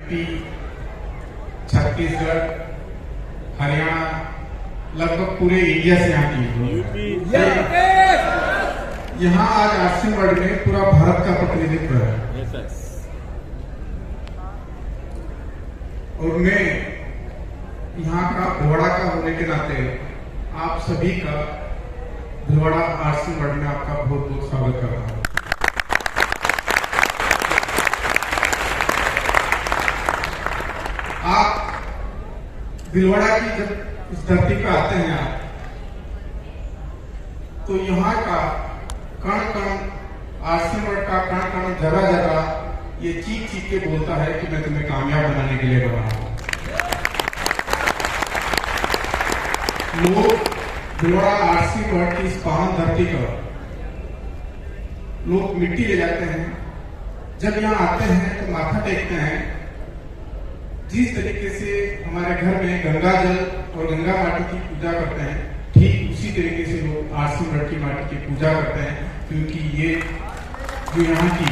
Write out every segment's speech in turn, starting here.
UP, Chhattisgarh, Haryana, लगभग पूरे India से यहाँ की यहाँ आज आर्ट्स वर्ल्ड में पूरा भारत का प्रतिनिधित्व है। और मैं यहाँ का भिलवाड़ा का होने के नाते आप सभी का भिलवाड़ा आर्ट्स वर्ल्ड में आपका बहुत बहुत स्वागत कर रहा हूँ। आप भिलवाड़ा की जब इस धरती पर आते हैं आप, तो यहाँ का कण कण आर्ट्स वर्ल्ड का कण कण जगह जगह ये चीख चीख के बोलता है कि मैं तुम्हें कामयाब बनाने के लिए बना हूं। लोग भिलवाड़ा आर्ट्स वर्ल्ड की इस पावन धरती पर लोग मिट्टी ले जाते हैं, जब यहाँ आते हैं तो माथा टेकते हैं। जिस तरीके से हमारे घर में गंगा जल और गंगा माटी की पूजा करते हैं, ठीक उसी तरीके से लोग आर्ट्स वर्ल्ड की माटी की पूजा करते हैं, क्योंकि ये जो यहाँ की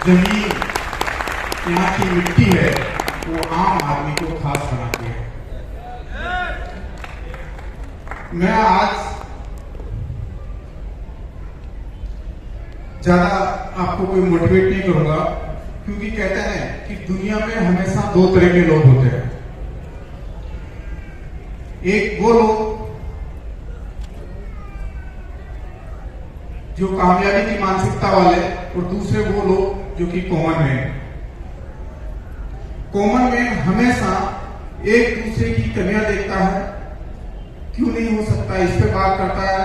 जमीन, यहाँ की मिट्टी है, वो आम आदमी को खास बनाती है। मैं आज ज्यादा आपको कोई मोटिवेट नहीं करूंगा, क्योंकि कहते हैं कि दुनिया में हमेशा दो तरह के लोग होते हैं। एक वो लोग जो कामयाबी की मानसिकता वाले, और दूसरे वो लोग जो कि कॉमन मैन। कॉमन मैन हमेशा एक दूसरे की कमियां देखता है, क्यों नहीं हो सकता इस पे बात करता है,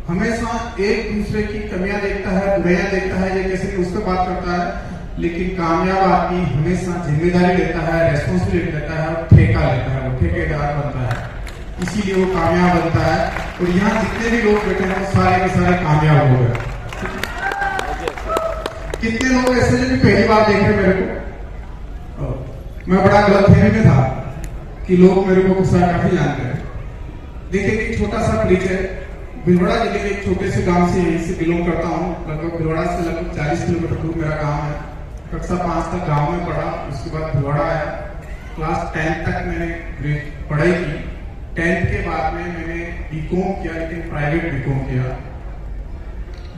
हमेशा एक दूसरे की कमियां देखता है, बुराइयां देखता है, ये कैसे उस पर बात करता है। लेकिन कामयाब आदमी हमेशा जिम्मेदारी लेता है, रेस्पॉन्सिबिलिटी लेता है और ठेका लेता है, वो ठेकेदार बनता है, इसीलिए वो कामयाब बनता है। और यहाँ जितने भी लोग बैठे हैं सारे के सारे कामयाब हो गए। कितने लोग ऐसे जो पहली बार देख रहे मेरे को, मैं बड़ा गलतफहमी में था कि लोग मेरे को गुस्सा काफी जानते हैं। देखिए एक छोटा सा परिचय, भिलवाड़ा जिले के एक छोटे से गांव से यहीं से बिलोंग करता हूँ। लगभग भिलवाड़ा से लगभग 40 किलोमीटर दूर मेरा गांव है। कक्षा 5 तक गांव में पढ़ा, उसके बाद भिलवाड़ा आया। क्लास 10 तक मैंने पढ़ाई की। 10th के बाद में मैंने बीकॉम किया, लेकिन प्राइवेट बीकॉम किया।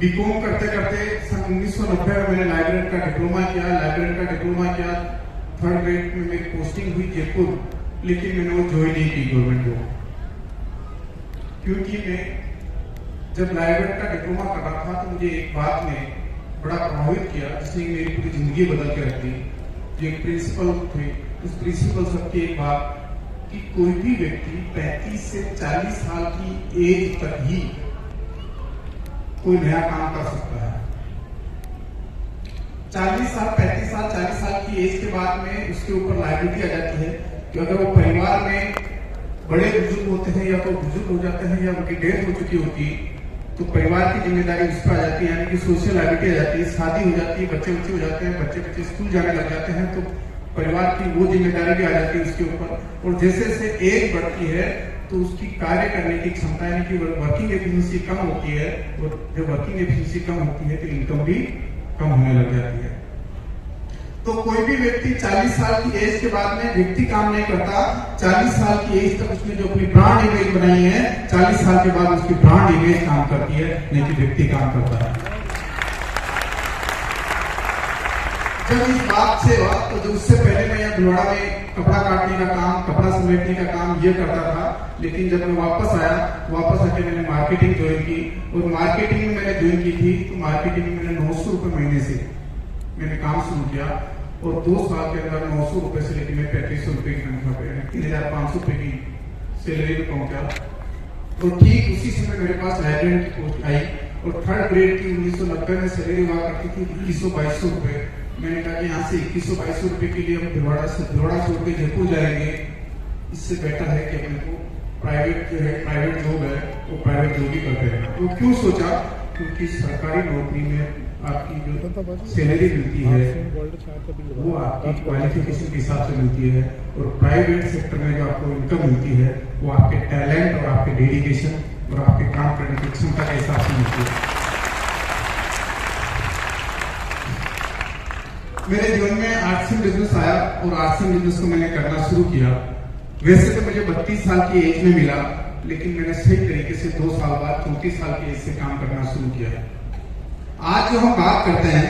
बीकॉम करते करते सन 1990 में मैंने लाइब्रेरी का डिप्लोमा किया। लाइब्रेरी का डिप्लोमा किया, 3rd ग्रेड में मेरी पोस्टिंग हुई जयपुर, लेकिन मैंने वो ज्वाइन नहीं की गवर्नमेंट को, क्योंकि मैं जब लाइब्रेरी का डिप्लोमा कर रहा था तो मुझे एक बात ने बड़ा प्रभावित किया, जिसने मेरी पूरी जिंदगी बदल के रख दी। जो एक प्रिंसिपल थे, उस प्रिंसिपल सबकी एक बात कि कोई भी व्यक्ति 35 से 40 साल की एज तक ही कोई नया काम कर सकता है। 40 साल, 35 साल, 40 साल की एज के बाद में उसके ऊपर लायबिलिटी आ जाती है कि अगर वो परिवार में बड़े बुजुर्ग होते हैं या तो बुजुर्ग हो जाते हैं या उनकी डेथ हो चुकी होती, तो परिवार की जिम्मेदारी उस पर आ जाती है, यानी कि सोशल लायबिलिटी आ जाती है। शादी हो जाती है, बच्चे हो जाते हैं, बच्चे स्कूल जाने लग जाते हैं, तो परिवार की वो जिम्मेदारी भी आ जाती है उसके ऊपर। और जैसे जैसे एज बढ़ती है तो उसकी कार्य करने की क्षमता, यानी कि वर्किंग एफिशिएंसी कम होती है, और जब वर्किंग एफिशिएंसी कम होती है तो इनकम भी कम होने लग जाती है। तो कोई भी व्यक्ति 40 साल की एज के बाद में व्यक्ति काम नहीं करता। 40 साल की एज तक उसने जो अपनी ब्रांड इमेज बनाई है, 40 साल के बाद उसकी ब्रांड इमेज काम करती है, नहीं कि व्यक्ति काम करता है। जब इस बात से हुआ तो जो उससे पहले मैं यहाँ भिलवाड़ा में कपड़ा काटने का काम, कपड़ा समेटने का काम ये करता था, लेकिन जब मैं वापस आया, वापस आके मैंने मार्केटिंग ज्वाइन की। और मार्केटिंग में मैंने ज्वाइन की थी तो मार्केटिंग में मैंने 900 रुपए महीने से मैंने काम शुरू किया, और 2 साल के अंदर 900 रुपए से लेकर मैं 3500 रुपए की तनख्वाह पे 3500 रुपए की सैलरी पे पहुंचा। तो ठीक उसी समय मेरे पास लाइब्रेरी की पोस्ट आई, और 3rd ग्रेड की 1990 में सैलरी हुआ करती थी 2100-2200 रुपए। मैंने कहा कि यहाँ से 2100-2200 रुपए के लिए हम भिलवाड़ा छोड़ के जयपुर जाएंगे, इससे बेटर है कि अपने को प्राइवेट जो है, प्राइवेट जॉब है, वो प्राइवेट जॉब ही करते हैं। तो क्यों सोचा, क्योंकि सरकारी नौकरी में आपकी जो सैलरी मिलती है वो आपकी क्वालिफिकेशन के हिसाब से मिलती है, और प्राइवेट सेक्टर में जो आपको इनकम मिलती है वो आपके टैलेंट और आपके डेडिकेशन और आपके काम करने की क्षमता के हिसाब से मिलती है। मेरे जीवन में आर्ट्सिंग बिजनेस आया और आर्ट्सिंग बिजनेस को मैंने करना शुरू किया। वैसे तो मुझे 32 साल की एज में मिला, लेकिन मैंने सही तरीके से 2 साल बाद 34 साल की एज से काम करना शुरू किया। आज जो हम बात करते हैं,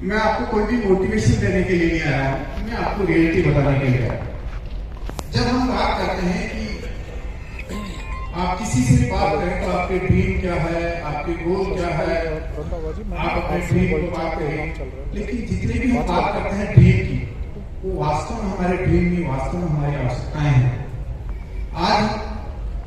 मैं आपको कोई भी मोटिवेशन देने के लिए नहीं आया हूं, मैं आपको रियलिटी बताने के लिए आया। जब हम बात करते हैं कि आप किसी से भी बात करें तो आपके ड्रीम क्या है, आपके गोल क्या है, आप अपने ड्रीम को बात करें, लेकिन जितने भी हम बात करते हैं ड्रीम की, वो वास्तव में हमारे ड्रीम नहीं, वास्तव में हमारी आवश्यकताएं हैं। आज हम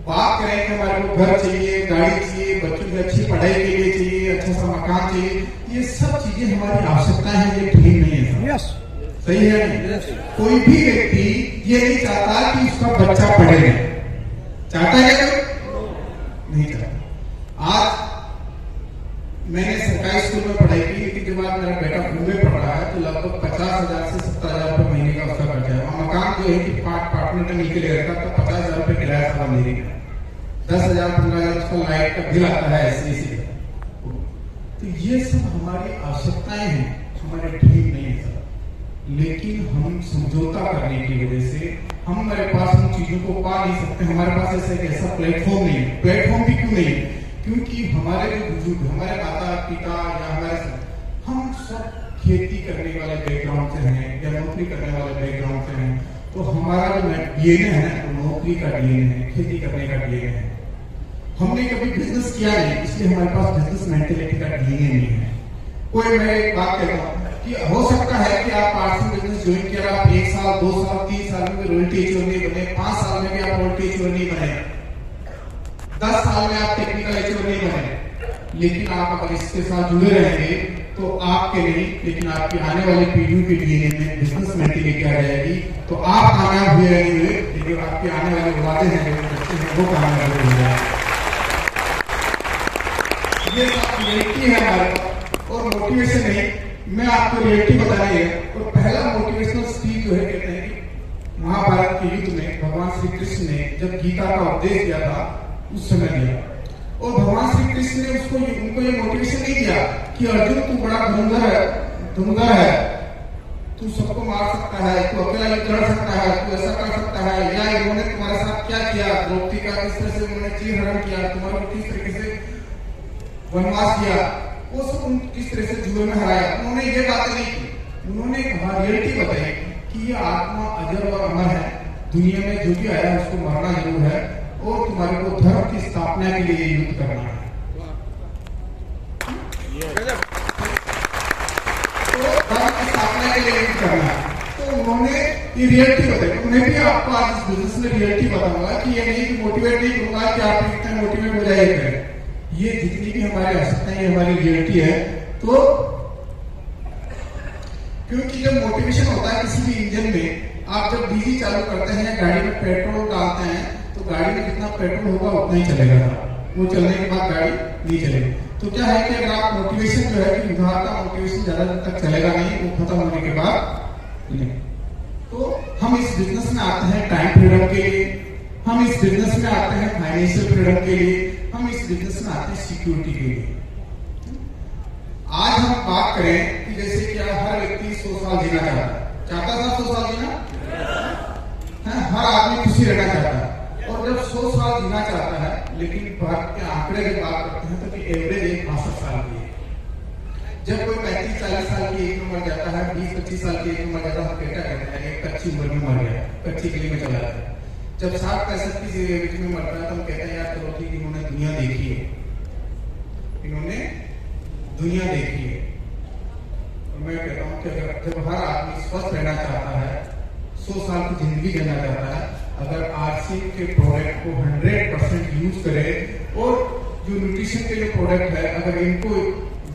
बात करें कि हमारे को घर चाहिए, गाड़ी चाहिए, बच्चों की अच्छी पढ़ाई के लिए चाहिए, अच्छा सा मकान चाहिए, ये सब चीजें हमारी आवश्यकताएं हैं, ये ड्रीम नहीं है। सही है नहीं? कोई भी व्यक्ति ये नहीं चाहता कि उसका बच्चा पढ़े, चाहता है क्या? नहीं चाहता। आज मैंने सरकारी स्कूल में पढ़ाई की, लेकिन जब आज मेरा बेटा मुंबई पढ़ रहा है तो लगभग 50,000 से 70,000 रुपए महीने का उसका खर्चा है। और मकान जो है कि पार्टमेंट में निकले रहता तो 50,000 रुपए किराया सारा महीने का, 10,000 15,000 उसका लाइट का बिल आता है ऐसे। तो ये सब हमारी आवश्यकताएं हैं, हमारे ड्रीम नहीं है। लेकिन हम समझौता करने की वजह से हमारे पास उन चीजों को पा नहीं सकते। हमारे पास ऐसा प्लेटफॉर्म नहीं है। प्लेटफॉर्म भी क्यों नहीं है? क्योंकि हमारे जो बुजुर्ग, हमारे माता पिता या हम सब खेती करने वाले बैकग्राउंड से हैं या नौकरी करने वाले बैकग्राउंड से हैं, तो हमारा जो डीएनए है वो नौकरी का डीएनए है, खेती करने का डीएनए है। हमने कभी बिजनेस किया नहीं, इसलिए हमारे पास बिजनेस मेंटेलिटी का डीएनए नहीं है। कोई, मैं एक बात कहता हूँ कि हो सकता है कि आप आर्ट्सिंग बिजनेस ज्वाइन किया, आप 1 साल 2 साल 3 साल में रॉयल्टी एचओ नहीं बने, 5 साल में भी आप रॉयल्टी एचओ नहीं बने, 10 साल में आप टेक्निकल एचओ नहीं बने, लेकिन आप अगर इसके साथ जुड़े रहेंगे तो आपके नहीं, लेकिन आपकी आने वाली पीढ़ियों के डीएनए में बिजनेस मेंटेलिटी आ जाएगी। तो आप कामयाब हुए रहेंगे, लेकिन आपके आने वाले औलादे हैं, बच्चे हैं, वो कामयाब हो जाएंगे। ये सब रियलिटी है हमारे पास, और मोटिवेशन नहीं, मैं आपको रियलिटी बतानी है। और पहला मोटिवेशनल स्पीच जो है, कहते हैं कि महाभारत के युद्ध में भगवान श्री कृष्ण ने जब गीता का उपदेश दिया था उस समय दिया, और भगवान श्री कृष्ण ने उनको ये मोटिवेशन नहीं दिया कि अर्जुन तू बड़ा धुंधर है, तू सबको मार सकता है, तू अकेला युद्ध लड़ सकता है, तू ऐसा कर सकता है, या इन्होंने तुम्हारे साथ क्या किया, द्रौपदी का किस तरह से उन्होंने चीर हरण किया, तुम्हारे किस तरीके से वनवास किया, वो सब किस तरह से जुए में हराया। उन्होंने ये बातें नहीं की, उन्होंने रियलिटी बताई कि ये आत्मा अजर और अमर है, दुनिया में जो भी आया उसको मरना जरूर है, और तुम्हारे को धर्म की स्थापना के लिए युद्ध करना है। तो धर्म की स्थापना के लिए युद्ध करना है। तो उन्होंने ये रियलिटी बताई। उन्हें भी आपको आज इस बिजनेस में रियलिटी बताऊंगा कि ये नहीं कि मोटिवेट नहीं करूंगा कि आप इतना मोटिवेट हो जाइए। ये जितनी भी हमारी आवश्यकताएं, हमारी रियलिटी है। तो क्योंकि जब मोटिवेशन होता है किसी भी इंजन में, आप जब डीजी चालू करते हैं या गाड़ी में पेट्रोल डालते हैं तो गाड़ी में जितना पेट्रोल होगा उतना ही चलेगा, वो चलने के बाद गाड़ी नहीं चलेगी। तो क्या है कि अगर आप मोटिवेशन जो है कि उधार का मोटिवेशन ज्यादा दिन तक चलेगा नहीं, वो खत्म होने के बाद नहीं। तो हम इस बिजनेस में आते हैं टाइम फ्रीडम के लिए, हम इस बिजनेस में आते हैं फाइनेंशियल फ्रीडम के लिए, हम इस बिजनेस में आते हैं सिक्योरिटी के लिए। आज हम बात करें कि जैसे कि हर व्यक्ति 100 साल जीना चाहता था 100 साल जीना है, हर आदमी खुशी रहना चाहता है। और जब 100 साल जीना चाहता है, लेकिन भारत के आंकड़े की बात करते हैं तो एवरेज एक 65 साल की है। जब कोई 35-40 साल की एज में मर जाता है, 20-25 साल की एज में मर जाता है, क्या कहते हैं एक कच्ची उम्र में मर गया, कच्ची गली में चला जाता है। जब 60-65 की एज में मरता है तो हम कहते हैं यार चलो ठीक, इन्होंने दुनिया देखी है, इन्होंने दुनिया देखी है। और मैं कहता हूँ कि अगर जब हर आदमी स्वस्थ रहना चाहता है, 100 साल की जिंदगी जीना चाहता है, अगर आर्ट्सिंग के प्रोडक्ट को 100% यूज करे, और जो न्यूट्रिशन के जो प्रोडक्ट है अगर इनको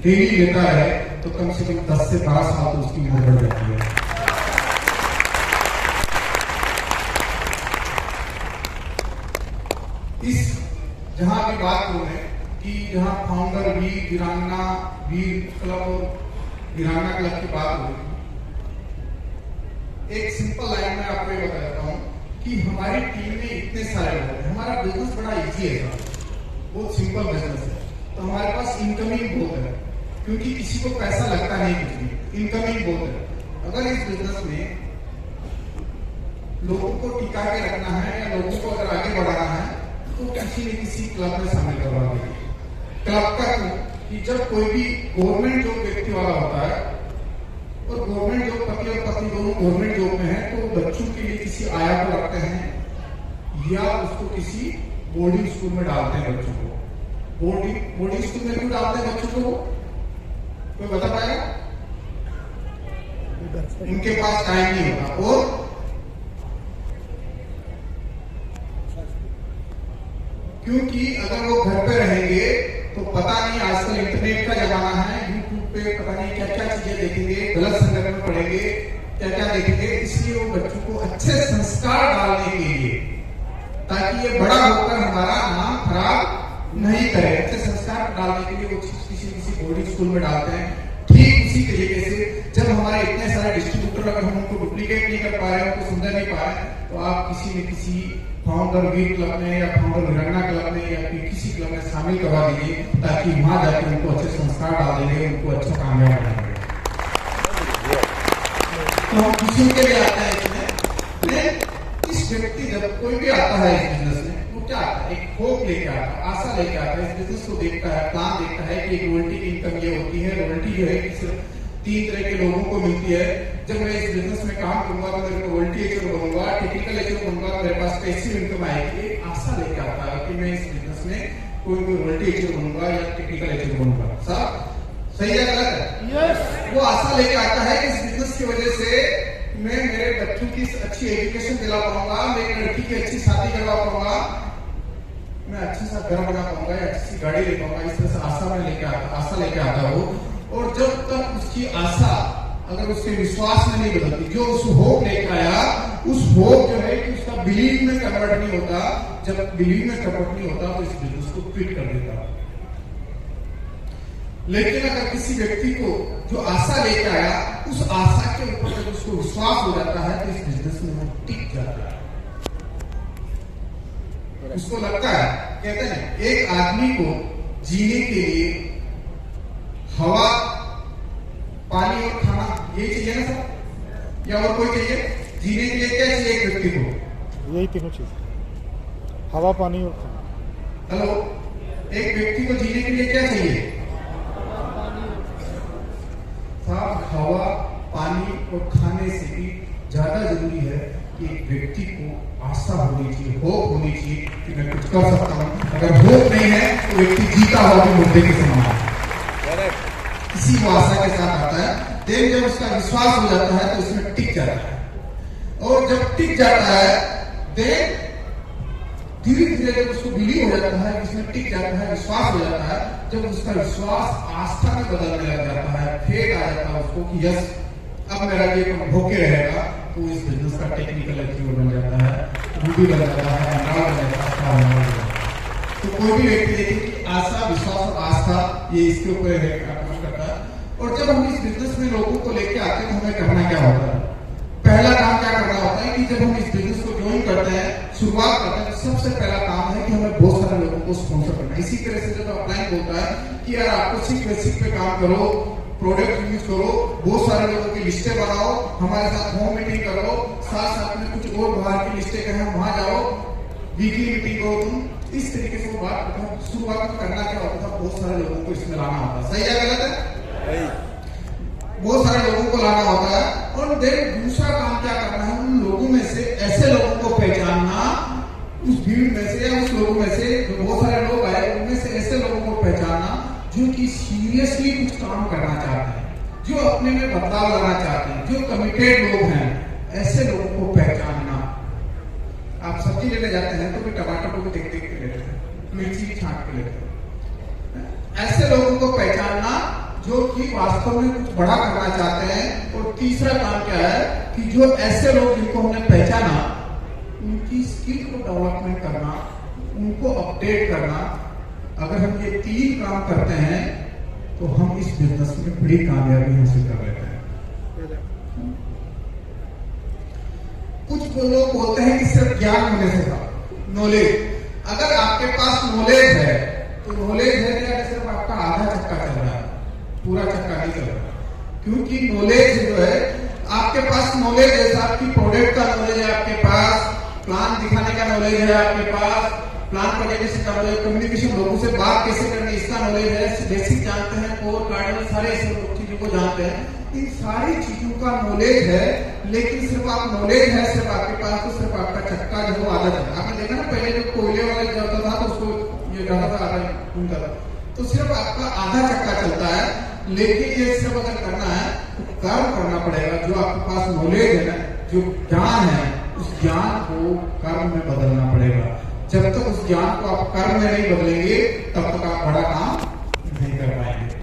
डेली लेता है तो कम से कम 10 से 12 साल तो उसकी उम्र बढ़ जाती है। इस जहां की बात करूं मैं कि जहां फाउंडर वीर क्लब और वीरांगना क्लब की बात हो रही, एक सिंपल लाइन में आपको ये बता देता हूं कि हमारी टीम में इतने सारे लोग हैं। हमारा बिजनेस बड़ा इजी है, बहुत सिंपल बिजनेस है, तो हमारे पास इनकमिंग बहुत है। क्योंकि किसी को पैसा लगता नहीं, कुछ भी इनकमिंग बहुत है। अगर इस बिजनेस में लोगों को टिका के रखना है या लोगों को अगर आगे बढ़ाना है तो किसी न किसी क्लब में शामिल करवा देंगे। क्लब का कि जब कोई भी गवर्नमेंट जॉब व्यक्ति वाला होता है और गवर्नमेंट जॉब पति और पत्नी दोनों गवर्नमेंट जॉब में है तो बच्चों के लिए किसी आया को रखते हैं या उसको किसी बोर्डिंग स्कूल में डालते हैं। बच्चों को बोर्डिंग स्कूल में क्यों डालते हैं बच्चों को, कोई बता पाएगा? उनके पास टाइम नहीं होता। और क्योंकि अगर वो घर पे रहेंगे तो पता नहीं, आजकल इंटरनेट का जमाना है, यूट्यूब पे पता नहीं क्या क्या चीजें देखेंगे, गलत संगत में पढ़ेंगे, क्या क्या देखेंगे। इसलिए वो बच्चों को अच्छे संस्कार डालने के लिए, ताकि ये बड़ा होकर हमारा नाम खराब नहीं करे, अच्छे संस्कार डालने के लिए वो किसी बोर्डिंग स्कूल में डालते हैं। ठीक उसी तरीके से जब हमारे इतने सारे डिस्ट्रीब्यूटर अगर हम उनको डुप्लीकेट नहीं कर पा रहे, उनको समझ नहीं पा रहे, तो आप किसी न किसी फाउंडर वीर क्लब में या फाउंडर वीरंगना क्लब में या फिर किसी क्लब में शामिल करवा दीजिए, ताकि वहां जाकर उनको अच्छे संस्कार डाल देंगे, उनको अच्छा कामयाब बनाएंगे। तो हम किसी के लिए आता है इसमें, इस व्यक्ति जब कोई भी आता है इस बिजनेस में, वो क्या आता है, एक होप लेके आता है, आशा लेके आता है, इस बिजनेस को देखता है, प्लान देखता है कि एक रॉयल्टी की इनकम ये होती है। रॉयल्टी जो है कि 3 तरह के लोगों को मिलती है। जब मैं इस बिजनेस में काम करूंगा तो मेरे को रॉयल्टी एचओ बनूंगा, टेक्निकल एचओ बनूंगा, मेरे पास पैसिव इनकम आएगी। आशा लेके आता है कि मैं इस बिजनेस में कोई रॉयल्टी एचओ बनूंगा या टेक्निकल एचओ बनूंगा। साहब सही है गलत है? यस। वो आशा लेके आता है कि इस बिजनेस की वजह से मैं मेरे बच्चों की अच्छी एजुकेशन दिला पाऊंगा, मेरी लड़की की अच्छी शादी करवा पाऊंगा, मैं अच्छी सा घर बना पाऊंगा या अच्छी सी गाड़ी ले पाऊंगा। इस तरह से आशा लेके आता हो। और जब तक उसकी आशा अगर उसके विश्वास में नहीं बदलती, जो उस होप लेकर आया, उस होप जो है कि उसका बिलीव में कन्वर्ट नहीं होता, जब बिलीव में कन्वर्ट नहीं होता तो इस बिजनेस को क्विट कर देता। लेकिन अगर किसी व्यक्ति को जो आशा लेकर आया, उस आशा के ऊपर जब उसको विश्वास हो जाता है तो इस बिजनेस में वो टिक जाता है। उसको लगता है, कहते हैं एक आदमी को जीने के लिए हवा, पानी और खाना ये चाहिए ना सर, या और कोई चाहिए? जीने के लिए क्या चाहिए एक व्यक्ति को? यही तीनों चीज, हवा, पानी और खाना। हेलो, एक व्यक्ति को जीने के लिए क्या चाहिए? साहब हवा, पानी और खाने से भी ज्यादा जरूरी है कि एक व्यक्ति को आशा होनी चाहिए, होप होनी चाहिए कि मैं कुछ कर सकता हूं। अगर होप नहीं है तो व्यक्ति जीता हुआ भी मुद्दे के समान है। इसी को आशा के साथ आता है। देन जब उसका विश्वास हो जाता है तो उसमें टिक जाता है, और जब टिक जाता है देन धीरे धीरे जब उसको बिलीव हो जाता है, इसमें टिक जाता है, विश्वास हो जाता है, जब उसका विश्वास आस्था में बदलने लग जाता है, फेड आ जाता है उसको कि यस अब मेरा ये काम होके रहेगा, तो इस बिजनेस का टेक्निकल एक्टिव बन जाता है, रूबी बन जाता है, बन जाता है। तो कोई भी व्यक्ति देखिए कि आशा, विश्वास और आस्था ये इसके ऊपर काम करता है। और जब हम इस बिजनेस में लोगों को लेके आते हैं तो हमें करना क्या होता है? पहला काम क्या करना होता है कि जब हम इस बिजनेस को ज्वाइन करते हैं, शुरुआत करते हैं, तो सबसे पहला काम है कि हमें बहुत सारे लोगों को स्पॉन्सर करना है। इसी तरह से जब अपलाइन बोलता है कि यार आपको सिर्फ बेसिक पे काम करो, प्रोडक्ट यूज करो, बहुत सारे लोगों की लिस्टें बनाओ, हमारे साथ होम मीटिंग करो, साथ साथ में कुछ और बाहर की लिस्टें कहें वहां जाओ, वीकली मीटिंग करो तुम। इस तरीके से वो बात करता हूँ। शुरुआत में करना क्या होता था? बहुत सारे लोगों को इसमें लाना होता है। सही है गलत है? बहुत सारे लोगों को लाना होता है। और देन दूसरा काम क्या करना है? उन लोगों में से ऐसे लोगों को पहचानना, उस भीड़ में से या उस लोगों में से जो बहुत सारे लोग आए उनमें से ऐसे लोगों को पहचानना जो कि सीरियसली कुछ काम करना चाहते हैं, जो अपने में बदलाव लाना चाहते हैं, जो कमिटेड लोग हैं, ऐसे लोगों को पहचानना। आप सब्जी लेने जाते हैं तो भी टमाटर को भी देख देख के लेते हैं, मिर्ची छांट के लेते हैं। ऐसे लोगों को पहचानना जो कि वास्तव में कुछ बड़ा करना चाहते हैं। और तीसरा काम क्या है कि जो ऐसे लोग जिनको हमने पहचाना, उनकी स्किल को डेवलपमेंट करना, उनको अपडेट करना। अगर हम ये 3 काम करते हैं तो हम इस बिजनेस में बड़ी कामयाबी हासिल कर लेते हैं। कुछ लोग बोलते हैं कि सिर्फ ज्ञान होने से था, नॉलेज। अगर आपके पास नॉलेज है तो नॉलेज है या सिर्फ आपका आधा चक्का चल रहा है? पूरा चक्का नहीं चल रहा, क्योंकि नॉलेज जो है आपके पास, नॉलेज है आपकी प्रोडक्ट का नॉलेज है आपके पास, प्लान दिखाने का नॉलेज है आपके पास, प्लान प्रेजेंटेशन का नॉलेज, कम्युनिकेशन, लोगों से बात कैसे करनी है इसका नॉलेज है, बेसिक जानते हैं, कोर कार्डिनल सारे इस चीजों को जानते हैं, इन सारी चीजों का नॉलेज है। लेकिन सिर्फ आप नॉलेज है सिर्फ आपके पास, तो सिर्फ आपका चक्का जो है आधा चक्का। आपने देखा ना पहले जो कोयले वाला जाता था तो उसको ये जाता था आधा घूमता था, तो सिर्फ आपका आधा चक्का चलता है। लेकिन ये सिर्फ अगर करना है तो कर्म करना पड़ेगा, जो आपके पास नॉलेज है ना, जो ज्ञान है, उस ज्ञान को कर्म में बदलना पड़ेगा। जब तक उस ज्ञान को आप कर्म में नहीं बदलेंगे तब तक आप बड़ा काम नहीं कर पाएंगे।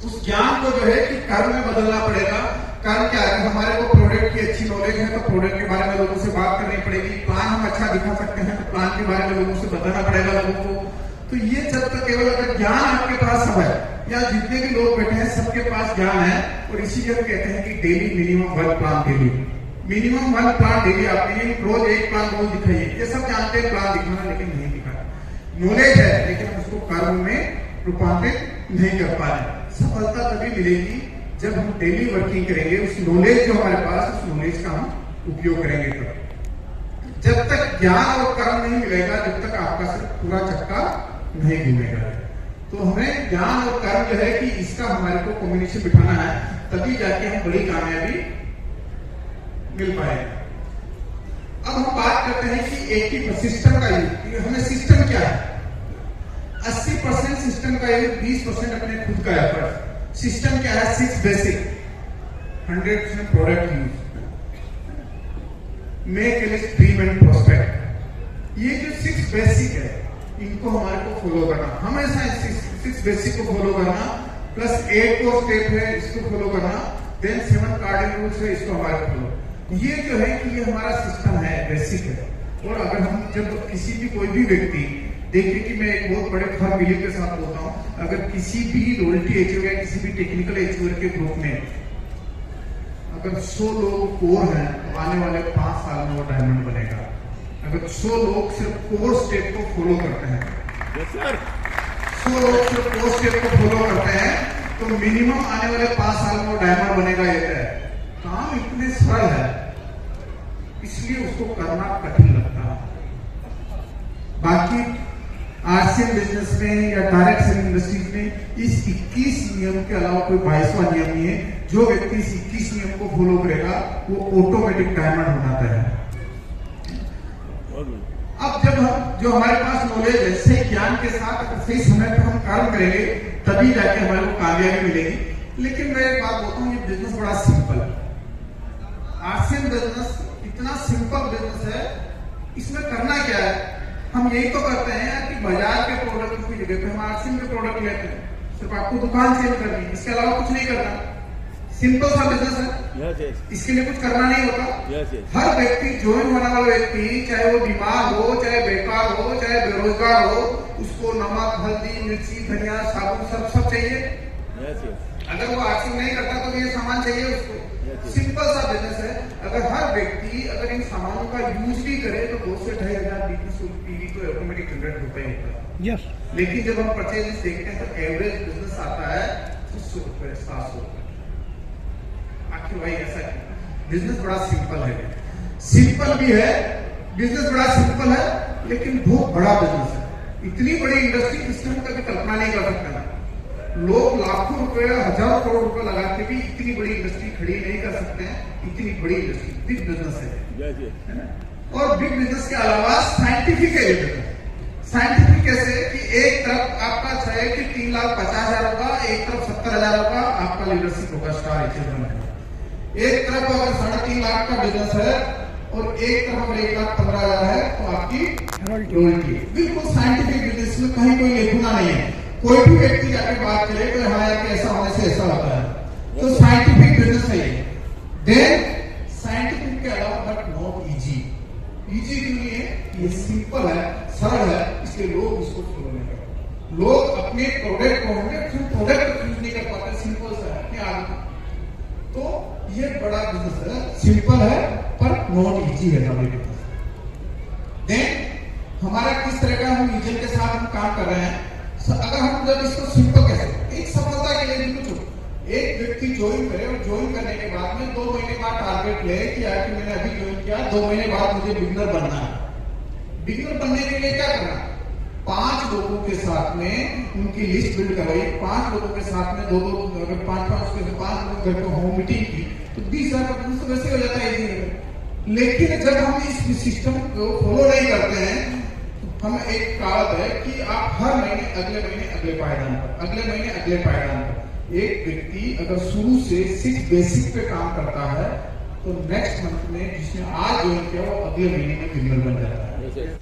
उस ज्ञान को जो है कि कर्म में बदलना पड़ेगा। कर्म क्या है, हमारे को प्रोडक्ट की अच्छी नॉलेज है तो प्रोडक्ट के बारे में लोगों से बात करनी पड़ेगी, प्लान हम अच्छा दिखा सकते हैं तो प्लान के बारे में लोगों से बताना पड़ेगा लोगों को। तो ये जब तक केवल अगर ज्ञान आपके पास सब है, या जितने भी लोग बैठे हैं सबके पास ज्ञान है, और इसी के कहते हैं कि daily minimum 1 plan daily, minimum 1 plan daily. आपने रोज 1 प्लान रोज दिखाइए, ये सब जानते हैं प्लान दिखाना, लेकिन नहीं दिखाना। नॉलेज है लेकिन हम उसको कर्म में रूपांतरित नहीं कर पा रहे। सफलता तभी मिलेगी जब हम डेली वर्किंग करेंगे, उस नॉलेज जो हमारे पास, उस नॉलेज का हम उपयोग करेंगे। तब जब तक ज्ञान और कर्म नहीं मिलेगा, जब तक आपका सिर्फ पूरा चक्का नहीं घूमेगा। तो हमें ज्ञान और कर्म जो है कि इसका हमारे को कॉम्बिनेशन बिठाना है, तभी जाके हम बड़ी कामयाबी मिल पाएगा। अब हम बात करते हैं कि 80% सिस्टम का यूज, हमें सिस्टम क्या है, 80% सिस्टम का यूज, 20% अपने खुद का एफर्ट। सिस्टम क्या है, 6 basic, 100% product use, make a list, dream and prospect. ये जो 6 बेसिक है इनको हमारे को फॉलो करना, हमेशा 6 बेसिक को फॉलो करना, प्लस 8 को स्टेप है इसको फॉलो करना, देन 7 कार्डिनल रूल्स है इसको हमारे फॉलो। ये जो है कि ये हमारा सिस्टम है, बेसिक है। और अगर हम जब किसी भी कोई भी व्यक्ति देखिए कि मैं एक बहुत बड़े फर्म बिलीव के साथ बोलता हूं, अगर किसी भी रॉयल्टी एचओ या किसी भी टेक्निकल एचओ के ग्रुप में अगर 100 लोग कोर हैं तो आने वाले 5 साल में वो डायमंड बनेगा। अगर 100 लोग सिर्फ कोर स्टेप को फॉलो करते हैं, 100 लोग सिर्फ कोर स्टेप को फॉलो करते हैं तो मिनिमम आने वाले 5 साल में वो डायमंड बनेगा। ये है काम इतने सरल है, इसलिए उसको करना कठिन लगता है। बाकी आरसीएम बिजनेस में या डायरेक्ट सेलिंग इंडस्ट्रीज में इस 21 नियम के अलावा कोई 22वां नियम नहीं है। जो व्यक्ति इस 21 नियम को फॉलो करेगा वो ऑटोमेटिक डायमंड हो जाता है। अब जब हम जो हमारे पास नॉलेज है, सही ज्ञान के साथ अगर सही समय पर हम काम करेंगे तभी जाके हमारे को कामयाबी मिलेगी। लेकिन मैं एक बात बोलता हूँ, ये बिजनेस बड़ा सिंपल है। आरसीएम बिजनेस इतना सिंपल बिजनेस है, इसमें करना क्या है, हम यही तो करते हैं कि बाजार के प्रोडक्ट की जगह पे हम आरसीएम के प्रोडक्ट लेते हैं, सिर्फ आपको दुकान चेंज करनी है, इसके अलावा कुछ नहीं करना। सिंपल सा बिजनेस है, इसके लिए कुछ करना नहीं होता। हर व्यक्ति, ज्वाइन होने वाला व्यक्ति, चाहे वो बीमार हो, चाहे बेकार हो, चाहे बेरोजगार हो, उसको नमक, हल्दी, मिर्ची, धनिया, साबुन सब चाहिए। अगर वो आरसीएम नहीं करता तो ये सामान चाहिए उसको। सिंपल सा बिजनेस है। अगर हर व्यक्ति अगर इन सामानों का यूज भी करे तो 2 से 2,500 पीवी तो ऑटोमेटिक जनरेट होता ही होता है। लेकिन जब हम परचेज देखते हैं तो एवरेज बिजनेस आता है 600 रुपए, 700 रुपए। आखिर भाई ऐसा क्यों? बिजनेस बड़ा सिंपल है, सिंपल भी है, बिजनेस बड़ा सिंपल है, लेकिन बहुत बड़ा बिजनेस है। इतनी बड़ी इंडस्ट्री जिसकी हम कभी कल्पना नहीं कर सकते। लोग लाखों रुपए, हजारों करोड़ रुपए लगा के भी इतनी बड़ी इंडस्ट्री खड़ी नहीं कर सकते हैं। इतनी बड़ी इंडस्ट्री, बिग बिजनेस है। और बिग बिजनेस के अलावा साइंटिफिक है ये बिजनेस। साइंटिफिक कैसे कि एक तरफ आपका चाहे कि 3,50,000 होगा, एक तरफ 70,000 होगा, आपका लीडरशिप होगा, स्टार एचएफ बनेगा। एक तरफ अगर 3.5 लाख का बिजनेस है और एक तरफ अगर 1,15,000 है तो आपकी रॉयल्टी। बिल्कुल साइंटिफिक बिजनेस में कहीं कोई लेखुना नहीं है। कोई भी व्यक्ति जाके बात करे तो हाँ यार ऐसा होने से ऐसा होता है, तो साइंटिफिक बिजनेस है ये। देन साइंटिफिक के अलावा बट नॉट इजी। इजी क्यों नहीं है? ये सिंपल है, सरल है, इसलिए लोग इसको फॉलो नहीं करते। लोग अपने प्रोडक्ट को 100% प्रोडक्ट यूज नहीं कर पाते, सिंपल सा है अपनी आदत। तो ये बड़ा बिजनेस है, सिंपल है पर नॉट इजी है हमारे बिजनेस। देन हमारा किस तरह का हम विजन के साथ हम काम कर रहे हैं। अगर हम जब इसको सिंपल कैसे, एक सफलता के लिए भी कुछ, एक व्यक्ति ज्वाइन करे और ज्वाइन करने के बाद में 2 महीने बाद टारगेट ले कि यार कि मैंने अभी ज्वाइन किया, 2 महीने बाद मुझे बिगनर बनना है। बिगनर बनने के लिए क्या करना, 5 लोगों के साथ में उनकी लिस्ट बिल्ड करवाई, 5 लोगों के साथ में 2-2 अगर 5 लोग घर पे होम मीटिंग की तो 20,000 का तो वैसे हो जाता है इजी। लेकिन जब हम इस सिस्टम को फॉलो नहीं करते हैं, हम एक कहावत है कि आप हर महीने अगले पायदान पर, अगले महीने अगले पायदान पर, एक व्यक्ति अगर शुरू से सिर्फ बेसिक पे काम करता है तो नेक्स्ट मंथ में जिसने आज ज्वाइन किया वो अगले महीने में बिगनर बन जाता है।